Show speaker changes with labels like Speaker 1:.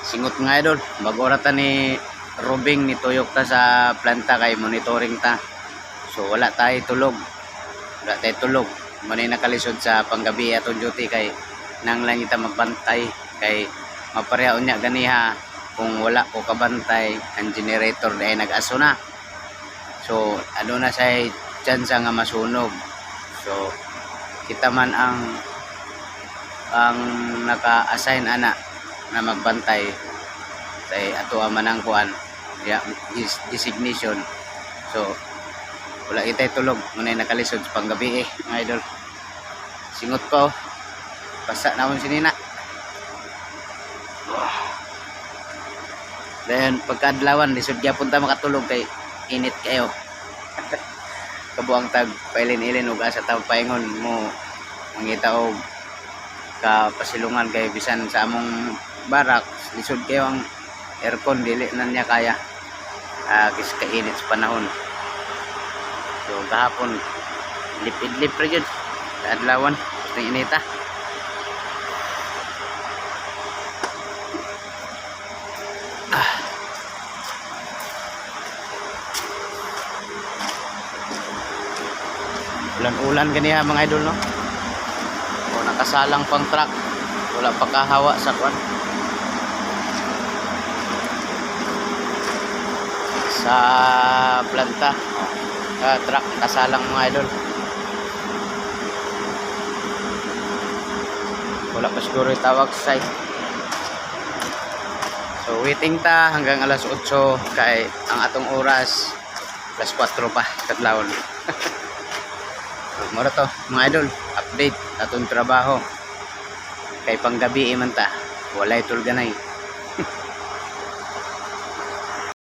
Speaker 1: Singot nga idol, mag-ora ta ni Robing ni tuyok ta sa planta kay monitoring ta. So wala tayo tulog. Wala tayo tulog. Manay nakalisod sa panggabi atong duty kay nang lang kita magbantay kay maparehaon niya ganiha kung wala ko kabantay ang generator dahil nag-aso na. So ano na say chance nga masunog. So kita man ang naka-assign ana na magbantay say ato man ang kuan his designation. So wala itay tulog munay nakalisod sa panggabi mga idol. Singot ko basa na akong sinina. Then pagkadlawan lisod gyapon ta makatulog kay init kayo. Kabuang tag pailin-ilin ug asa ta paingon mo mangita og kapasilungan kay bisan sa among barak lisod kayo ang aircon dili na niya kaya kis kainit sa panahon. So kahapon lipid-lip ra gyud sa adlawan ning inita. Ulan-ulan ganiha mga idol no. O nakasalang pang truck. Wala pa kahawa sa kwan. Sa planta. Truck nakasalang mga idol. Wala pa siguro tawag sa site. So waiting ta hanggang alas 8 kay ang atong oras alas 4 pa kadlawon. Mura to mga idol, update atong trabaho kay panggabi man ta walay tulganay.